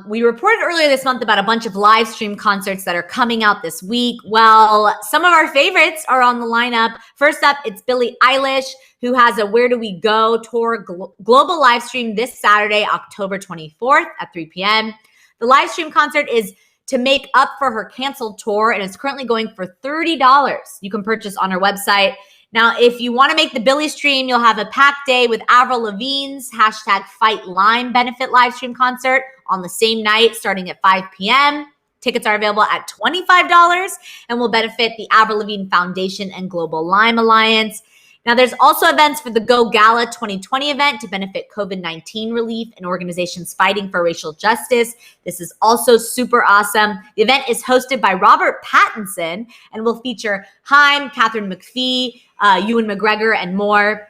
we reported earlier this month about a bunch of live stream concerts that are coming out this week. Well, some of our favorites are on the lineup. First up, it's Billie Eilish, who has a Where Do We Go tour global live stream this Saturday, October 24th at 3 p.m. The live stream concert is to make up for her canceled tour, and it's currently going for $30. You can purchase on her website. Now, if you want to make the Billie stream, you'll have a packed day with Avril Lavigne's #FightLime benefit live stream concert on the same night starting at 5 p.m. Tickets are available at $25 and will benefit the Avril Lavigne Foundation and Global Lyme Alliance. Now, there's also events for the Go Gala 2020 event to benefit COVID-19 relief and organizations fighting for racial justice. This is also super awesome. The event is hosted by Robert Pattinson and will feature Haim, Catherine McPhee, Ewan McGregor, and more.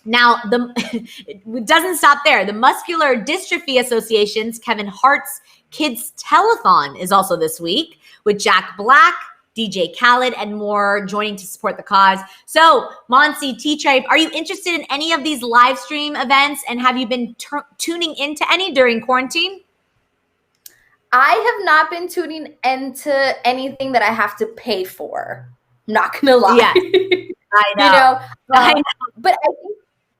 Now, it doesn't stop there. The Muscular Dystrophy Association's Kevin Hart's Kids Telethon is also this week with Jack Black, DJ Khaled, and more joining to support the cause. So, Monsi, T-Tribe, are you interested in any of these live stream events, and have you been tuning into any during quarantine? I have not been tuning into anything that I have to pay for. Not gonna lie. Yeah, I know. You know, I know. But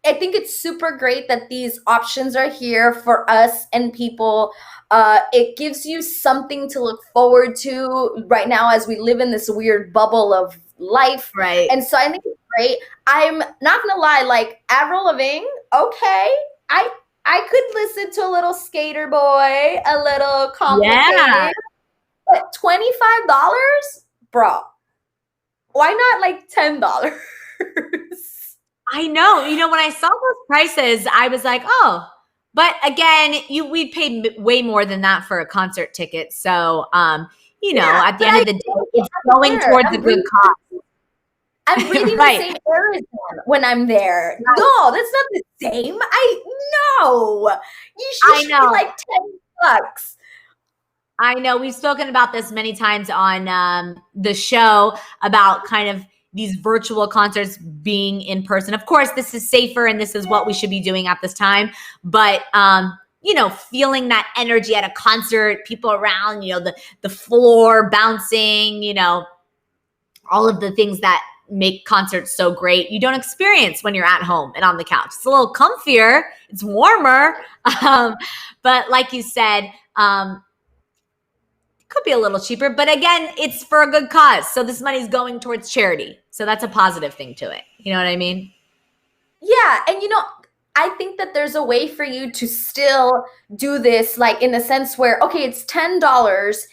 I think it's super great that these options are here for us and people. It gives you something to look forward to right now as we live in this weird bubble of life. Right. And so I think it's great. I'm not gonna lie, like Avril Lavigne, okay. I could listen to a little Skater Boy, a little Complicated. Yeah. But $25? Bro. Why not like $10? I know. When I saw those prices, I was like, oh, but again, we paid way more than that for a concert ticket. So, Yeah, at the but end of the day, it's going towards a good cause. I'm breathing the Right. same air as them when I'm there. Right. No, that's not the same. No. You I should be know. like $10. I know. We've spoken about this many times on the show about kind of these virtual concerts being in person. Of course, this is safer and this is what we should be doing at this time. But feeling that energy at a concert, people around, the floor bouncing, all of the things that make concerts so great, you don't experience when you're at home and on the couch. It's a little comfier, it's warmer, but like you said, could be a little cheaper, but again, it's for a good cause. So this money's going towards charity. So that's a positive thing to it. You know what I mean? Yeah, and I think that there's a way for you to still do this, like in the sense where, okay, it's $10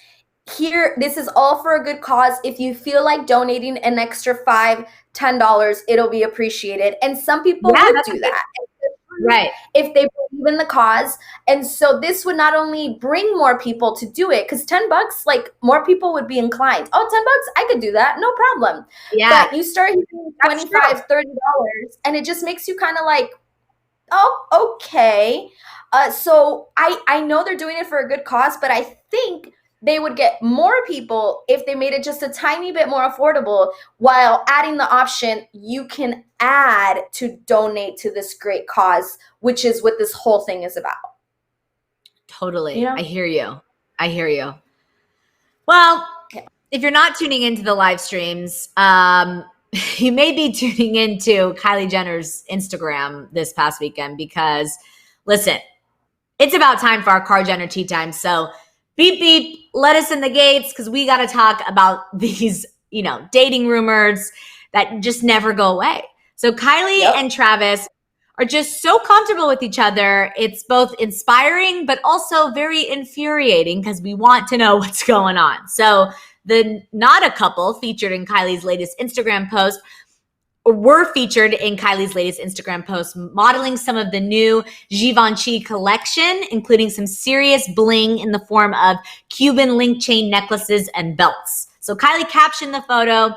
here. This is all for a good cause. If you feel like donating an extra $5, $10, it'll be appreciated. And some people would do that. Right. If they believe in the cause. And so this would not only bring more people to do it, because $10, like more people would be inclined. Oh, $10, I could do that. No problem. Yeah. But you start hitting $25, $30, and it just makes you kind of like, oh, okay. So I know they're doing it for a good cause, but I think they would get more people if they made it just a tiny bit more affordable, while adding the option you can add to donate to this great cause, which is what this whole thing is about. Totally. I hear you. Well, if you're not tuning into the live streams, you may be tuning into Kylie Jenner's Instagram this past weekend because, listen, it's about time for our Car Jenner tea time. So beep, beep, let us in the gates because we got to talk about these, dating rumors that just never go away. So Kylie and Travis are just so comfortable with each other. It's both inspiring, but also very infuriating because we want to know what's going on. So the Not a Couple featured in Kylie's latest Instagram post were featured in Kylie's latest Instagram post, modeling some of the new Givenchy collection, including some serious bling in the form of Cuban link chain necklaces and belts. So Kylie captioned the photo,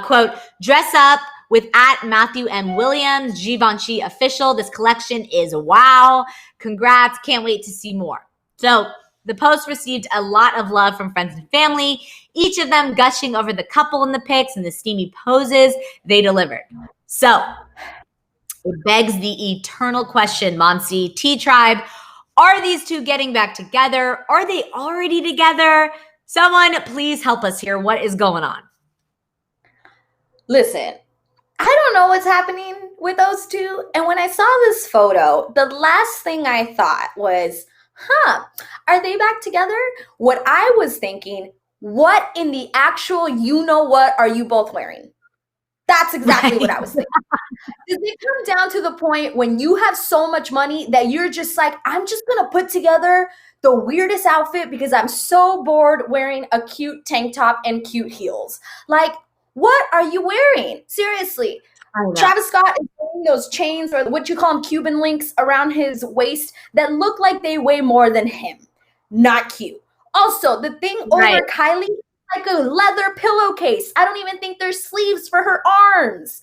quote, "Dress up with @MatthewM.Williams, Givenchy official. This collection is wow. Congrats. Can't wait to see more." So the post received a lot of love from friends and family, each of them gushing over the couple in the pics and the steamy poses they delivered. So it begs the eternal question, Monsi, T-Tribe, are these two getting back together? Are they already together? Someone please help us here. What is going on? Listen, I don't know what's happening with those two. And when I saw this photo, the last thing I thought was, are they back together? What I was thinking, what in the actual what are you both wearing? That's exactly what I was thinking. Does it come down to the point when you have so much money that you're just like, I'm just going to put together the weirdest outfit because I'm so bored wearing a cute tank top and cute heels? Like, what are you wearing? Seriously. Travis Scott is wearing those chains, or what you call them, Cuban links, around his waist that look like they weigh more than him. Not cute. Also, the thing over Kylie, like a leather pillowcase. I don't even think there's sleeves for her arms.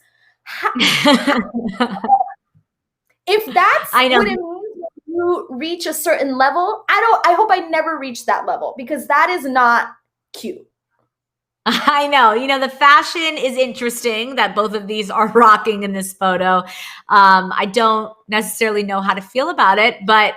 If that's what it means when you reach a certain level, I hope I never reach that level because that is not cute. I know. The fashion is interesting that both of these are rocking in this photo. I don't necessarily know how to feel about it, but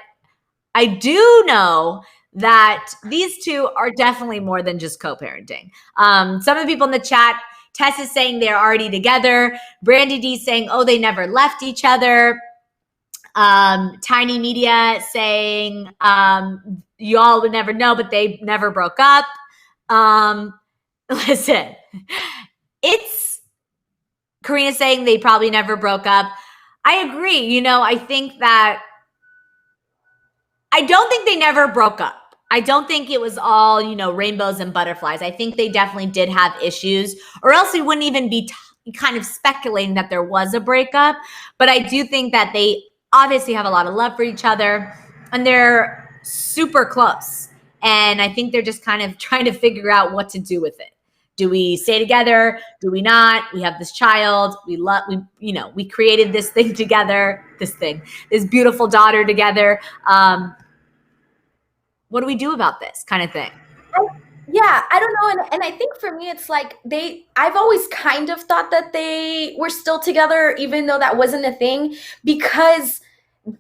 I do know that these two are definitely more than just co-parenting. Some of the people in the chat, Tess is saying they're already together. Brandy D saying, oh, they never left each other. Tiny Media saying, you all would never know, but they never broke up. Listen, it's Karina saying they probably never broke up. I agree. I think that I don't think they never broke up. I don't think it was all, rainbows and butterflies. I think they definitely did have issues, or else we wouldn't even be, kind of speculating that there was a breakup, but I do think that they obviously have a lot of love for each other and they're super close. And I think they're just kind of trying to figure out what to do with it. Do we stay together? Do we not? We have this child. We created this thing together, this beautiful daughter together. What do we do about this kind of thing? Yeah, I don't know. And I think for me, it's like I've always kind of thought that they were still together, even though that wasn't a thing, because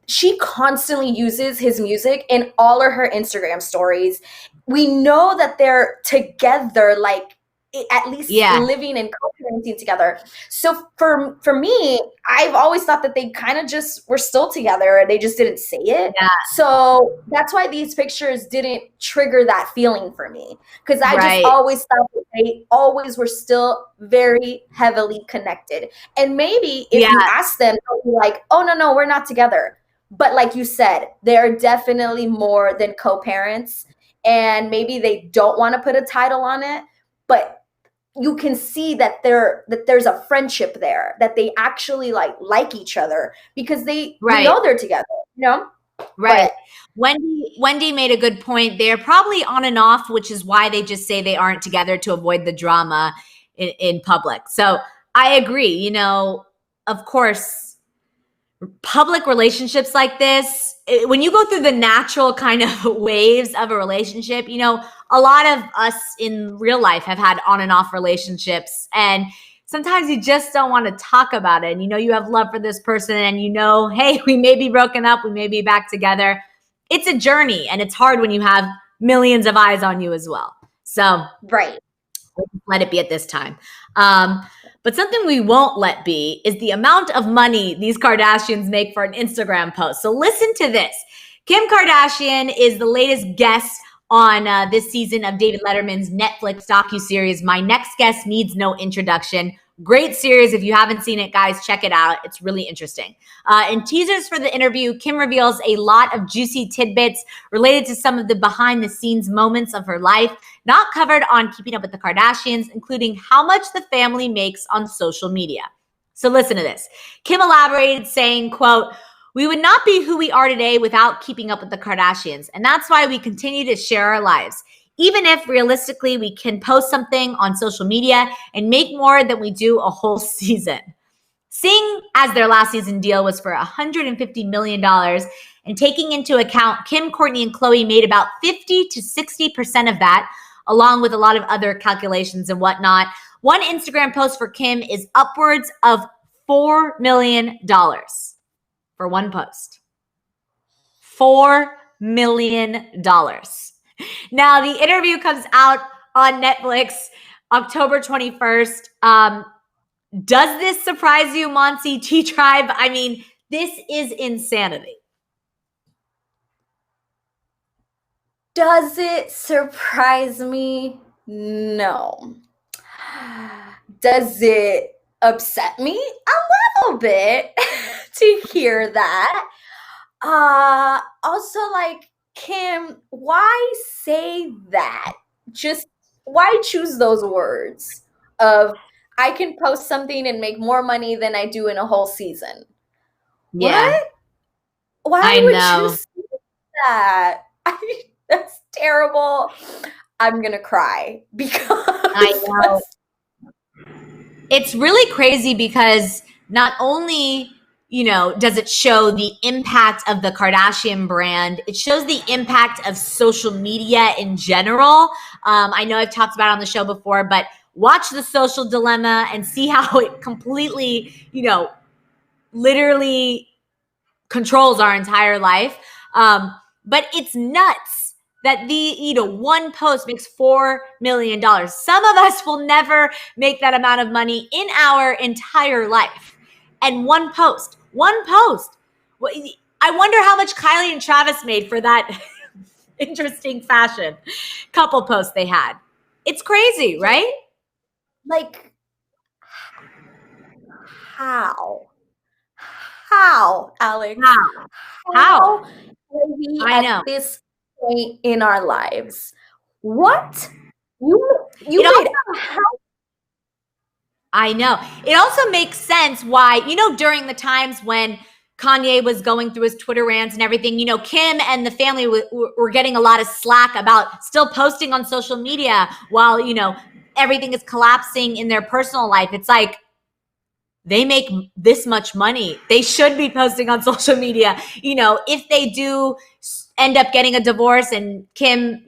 she constantly uses his music in all of her Instagram stories. We know that they're together, like at least living and co-parenting together. So for me, I've always thought that they kind of just were still together. They just didn't say it. Yeah. So that's why these pictures didn't trigger that feeling for me, because I just always thought that they always were still very heavily connected. And maybe if you ask them, they'll be like, oh, no, we're not together. But like you said, they're definitely more than co-parents. And maybe they don't want to put a title on it, but you can see that there's a friendship there, that they actually like each other, because they know they're together, Right. But Wendy made a good point. They're probably on and off, which is why they just say they aren't together to avoid the drama in public. So I agree. Of course, public relationships like this, when you go through the natural kind of waves of a relationship, a lot of us in real life have had on and off relationships, and sometimes you just don't want to talk about it. And you have love for this person, and hey, we may be broken up, we may be back together. It's a journey, and it's hard when you have millions of eyes on you as well. So let it be at this time. But something we won't let be is the amount of money these Kardashians make for an Instagram post. So listen to this. Kim Kardashian is the latest guest on this season of David Letterman's Netflix docuseries, My Next Guest Needs No Introduction. Great series. If you haven't seen it, guys, check it out. It's really interesting. In teasers for the interview, Kim reveals a lot of juicy tidbits related to some of the behind-the-scenes moments of her life, not covered on Keeping Up with the Kardashians, including how much the family makes on social media. So listen to this. Kim elaborated saying, quote, "We would not be who we are today without Keeping Up with the Kardashians, and that's why we continue to share our lives. Even if realistically we can post something on social media and make more than we do a whole season." Seeing as their last season deal was for $150 million, and taking into account Kim, Courtney, and Khloe made about 50 to 60% of that, along with a lot of other calculations and whatnot, one Instagram post for Kim is upwards of $4 million for one post. $4 million. Now, the interview comes out on Netflix October 21st. Does this surprise you, Monsi T Tribe? I mean, this is insanity. Does it surprise me? No. Does it upset me? A little bit to hear that. Also, Kim, why say that? Just why choose those words of I can post something and make more money than I do in a whole season? Yeah. What? Why would you say that? That's terrible. I'm gonna cry because I know. It's really crazy because not only does it show the impact of the Kardashian brand, it shows the impact of social media in general. I know I've talked about it on the show before, but watch The Social Dilemma and see how it completely, literally controls our entire life. But it's nuts that one post makes $4 million. Some of us will never make that amount of money in our entire life. And one post. I wonder how much Kylie and Travis made for that interesting fashion couple posts they had. It's crazy, right? How, Alex? How? Are we at this point in our lives? What? You made how? I know. It also makes sense why, during the times when Kanye was going through his Twitter rants and everything, Kim and the family were getting a lot of slack about still posting on social media while, everything is collapsing in their personal life. It's like, they make this much money. They should be posting on social media. If they do end up getting a divorce and Kim,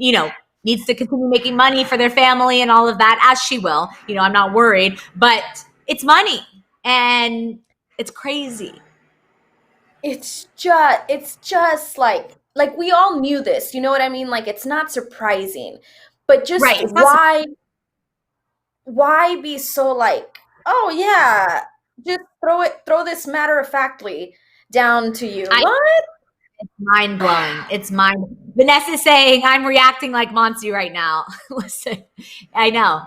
needs to continue making money for their family and all of that, as she will, I'm not worried, but it's money and it's crazy. It's just like we all knew this, you know what I mean? Like, it's not surprising, but just Right. why be so like, oh yeah, just throw this matter of factly down to you. What? It's mind blowing. It's mind. Vanessa's saying I'm reacting like Monty right now. Listen, I know.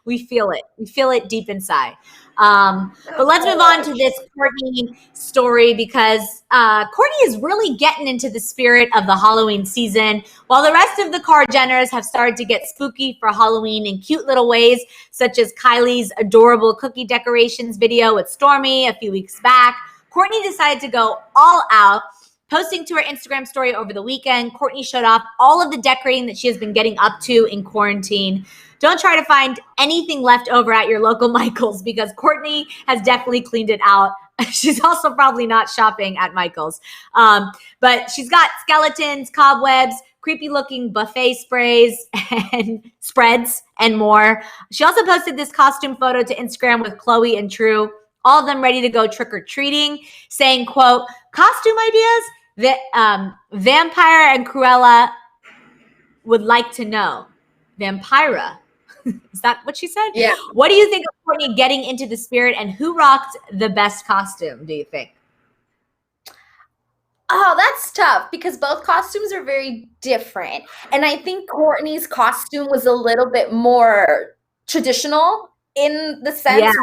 We feel it. We feel it deep inside. But let's move on to this Courtney story because Courtney is really getting into the spirit of the Halloween season. While the rest of the Kardashians have started to get spooky for Halloween in cute little ways, such as Kylie's adorable cookie decorations video with Stormi a few weeks back, Courtney decided to go all out. Posting to her Instagram story over the weekend, Courtney showed off all of the decorating that she has been getting up to in quarantine. Don't try to find anything left over at your local Michael's because Courtney has definitely cleaned it out. She's also probably not shopping at Michael's. But she's got skeletons, cobwebs, creepy looking buffet sprays and spreads and more. She also posted this costume photo to Instagram with Chloe and True, all of them ready to go trick-or-treating, saying, quote, costume ideas that Vampire and Cruella would like to know. Vampira. Is that what she said? Yeah. What do you think of Courtney getting into the spirit, and who rocked the best costume, do you think? Oh, that's tough because both costumes are very different. And I think Courtney's costume was a little bit more traditional in the sense,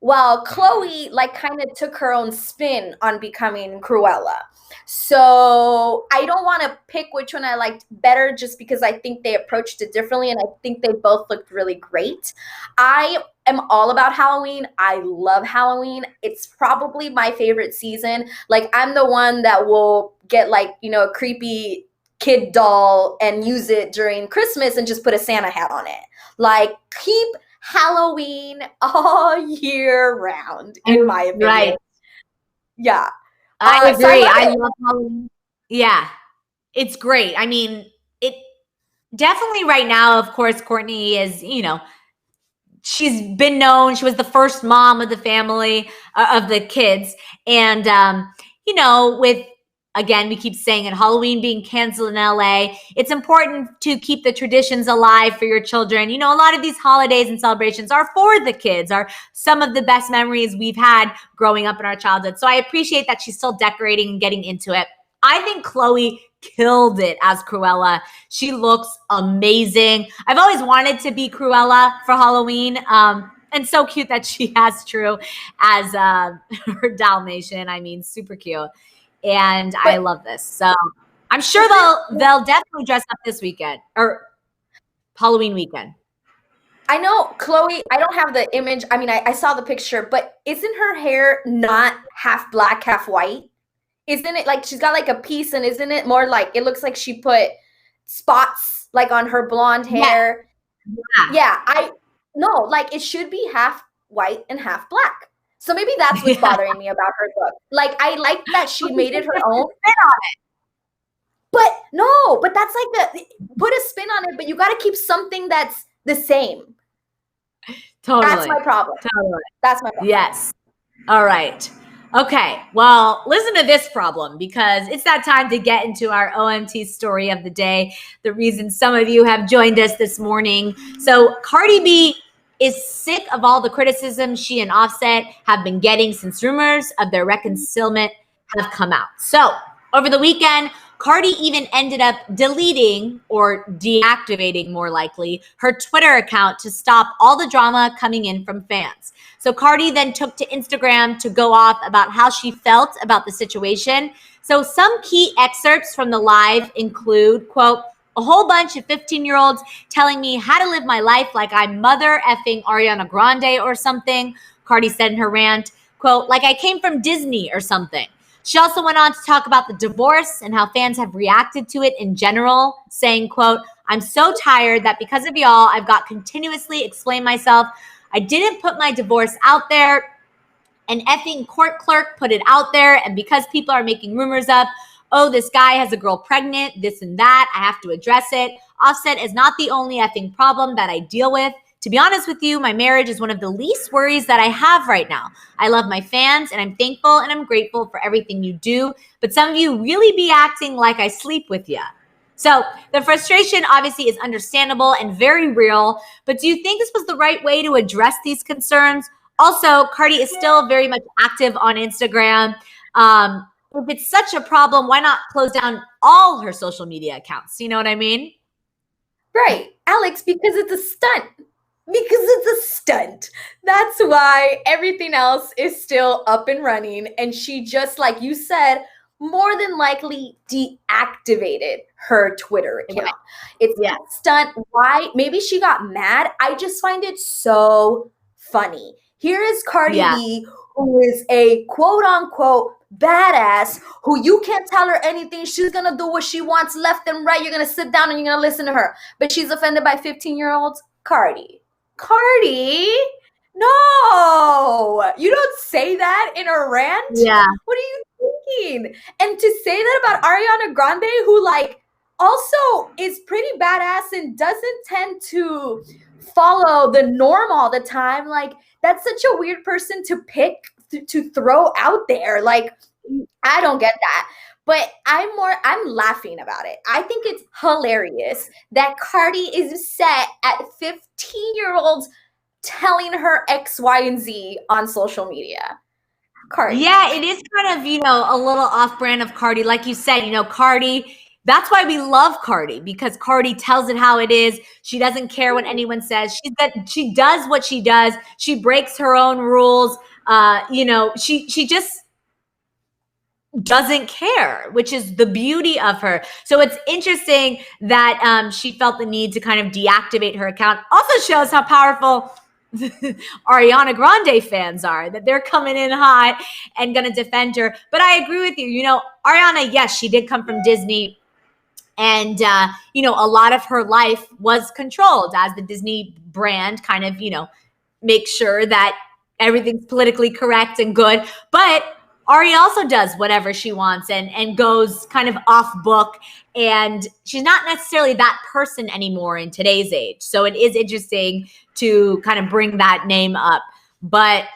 while Chloe like kind of took her own spin on becoming Cruella. So I don't want to pick which one I liked better just because I think they approached it differently and I think they both looked really great. I am all about Halloween. I love Halloween. It's probably my favorite season. Like, I'm the one that will get like, a creepy kid doll and use it during Christmas and just put a Santa hat on it. Like, keep Halloween all year round, in my opinion. Right. Yeah. I agree. I love Halloween. Yeah. It's great. I mean, it definitely right now, of course, Courtney is, she's been known. She was the first mom of the family, of the kids. And, with, again, we keep saying it, Halloween being canceled in LA, it's important to keep the traditions alive for your children. A lot of these holidays and celebrations are for the kids, are some of the best memories we've had growing up in our childhood. So I appreciate that she's still decorating and getting into it. I think Chloe killed it as Cruella. She looks amazing. I've always wanted to be Cruella for Halloween. And so cute that she has True as her Dalmatian. I mean, super cute. And I love this. So I'm sure they'll definitely dress up this weekend or Halloween weekend. I know Chloe, I don't have the image. I mean, I saw the picture, but isn't her hair not half black, half white? Isn't it like she's got like a piece, and isn't it more like it looks like she put spots like on her blonde hair? Yeah. No, like it should be half white and half black. So maybe that's what's bothering me about her look. Like, I like that she made it her own. But that's like put a spin on it, but you got to keep something that's the same. Totally. That's my problem. Totally. That's my problem. Yes. All right. Okay. Well, listen to this problem because it's that time to get into our OMT story of the day. The reason some of you have joined us this morning. So Cardi B is sick of all the criticism she and Offset have been getting since rumors of their reconciliation have come out. So over the weekend, Cardi even ended up deleting or deactivating, more likely, her Twitter account to stop all the drama coming in from fans. So Cardi then took to Instagram to go off about how she felt about the situation. So some key excerpts from the live include, quote, a whole bunch of 15-year-olds telling me how to live my life like I'm mother effing Ariana Grande or something. Cardi said in her rant, quote, like I came from Disney or something. She also went on to talk about the divorce and how fans have reacted to it in general, saying, quote, I'm so tired that because of y'all, I've got continuously explain myself. I didn't put my divorce out there. An effing court clerk put it out there. And because people are making rumors up, oh, this guy has a girl pregnant, this and that, I have to address it. Offset is not the only effing problem that I deal with. To be honest with you, my marriage is one of the least worries that I have right now. I love my fans and I'm thankful and I'm grateful for everything you do. But some of you really be acting like I sleep with you. So the frustration obviously is understandable and very real. But do you think this was the right way to address these concerns? Also, Cardi is still very much active on Instagram. If it's such a problem, why not close down all her social media accounts? You know what I mean? Right, Alex, because it's a stunt. Because it's a stunt. That's why everything else is still up and running. And she just, like you said, more than likely deactivated her Twitter account. It's a stunt. Why? Maybe she got mad. I just find it so funny. Here is Cardi B, who is a quote unquote badass, who you can't tell her anything. She's going to do what she wants left and right. You're going to sit down and you're going to listen to her. But she's offended by 15-year-olds. Cardi, no, you don't say that in a rant. Yeah. What are you thinking? And to say that about Ariana Grande, who like also is pretty badass and doesn't tend to follow the norm all the time, like that's such a weird person to pick to throw out there. Like, I don't get that. But I'm laughing about it. I think it's hilarious that Cardi is upset at 15-year-olds telling her X, Y, and Z on social media. Cardi. Yeah, it is kind of, a little off-brand of Cardi. Like you said, Cardi, that's why we love Cardi, because Cardi tells it how it is. She doesn't care what anyone says. She does what she does. She breaks her own rules. She just doesn't care, which is the beauty of her. So it's interesting that she felt the need to kind of deactivate her account. Also shows how powerful Ariana Grande fans are, that they're coming in hot and going to defend her. But I agree with you. Ariana, yes, she did come from Disney. And, a lot of her life was controlled as the Disney brand kind of, make sure that everything's politically correct and good. But Ari also does whatever she wants and goes kind of off book. And she's not necessarily that person anymore in today's age. So it is interesting to kind of bring that name up. But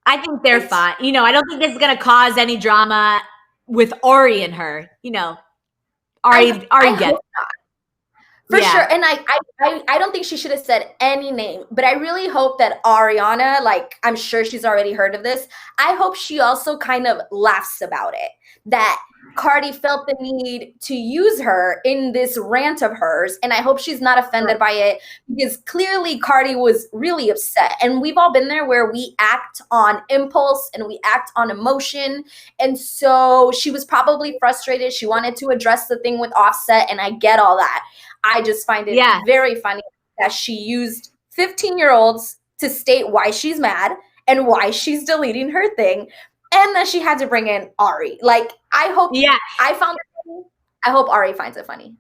I think they're fine. I don't think this is going to cause any drama with Ari and her. Ari gets it. For sure. And I don't think she should have said any name, but I really hope that Ariana, like, I'm sure she's already heard of this. I hope she also kind of laughs about it, that Cardi felt the need to use her in this rant of hers. And I hope she's not offended by it, because clearly Cardi was really upset. And we've all been there where we act on impulse and we act on emotion. And so she was probably frustrated. She wanted to address the thing with Offset, and I get all that. I just find it very funny that she used 15-year-olds to state why she's mad and why she's deleting her thing, and that she had to bring in Ari. Like, I hope I found it funny. I hope Ari finds it funny.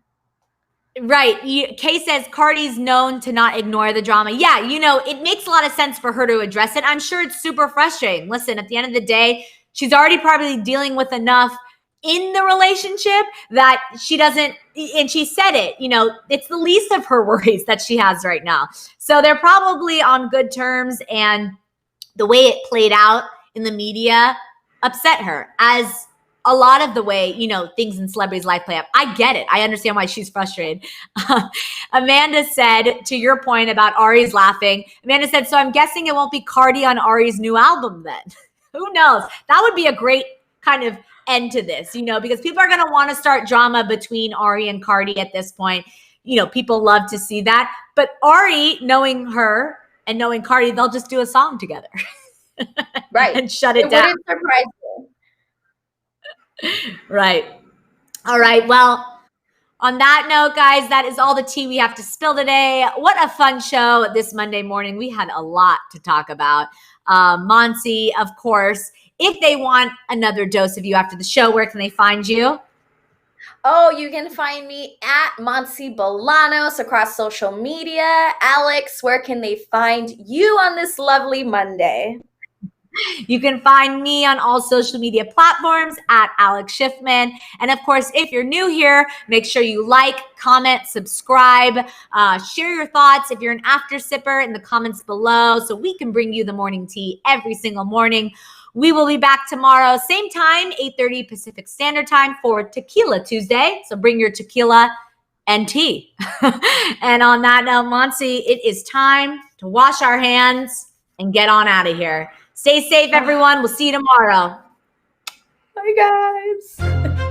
Right. Kay says Cardi's known to not ignore the drama. Yeah, it makes a lot of sense for her to address it. I'm sure it's super frustrating. Listen, at the end of the day, she's already probably dealing with enough in the relationship that she doesn't, and she said it, it's the least of her worries that she has right now. So they're probably on good terms, and the way it played out in the media upset her, as a lot of the way, things in celebrities' life play out. I get it. I understand why she's frustrated. Amanda said, to your point about Ari's laughing, Amanda said, so I'm guessing it won't be Cardi on Ari's new album then. Who knows? That would be a great kind of end to this, because people are going to want to start drama between Ari and Cardi at this point. People love to see that. But Ari, knowing her and knowing Cardi, they'll just do a song together. Right. And shut it down. Wouldn't surprise you. Right. All right. Well, On that note, guys, that is all the tea we have to spill today. What a fun show this Monday morning. We had a lot to talk about. Monsi, of course, if they want another dose of you after the show, where can they find you? Oh, you can find me at Monsi Bolanos across social media. Alex, where can they find you on this lovely Monday? You can find me on all social media platforms at Alex Schiffman. And of course, if you're new here, make sure you like, comment, subscribe, share your thoughts if you're an after sipper in the comments below so we can bring you the morning tea every single morning. We will be back tomorrow, same time, 8:30 Pacific Standard Time for Tequila Tuesday. So bring your tequila and tea. And on that note, Monsi, it is time to wash our hands and get on out of here. Stay safe, everyone. We'll see you tomorrow. Bye, guys.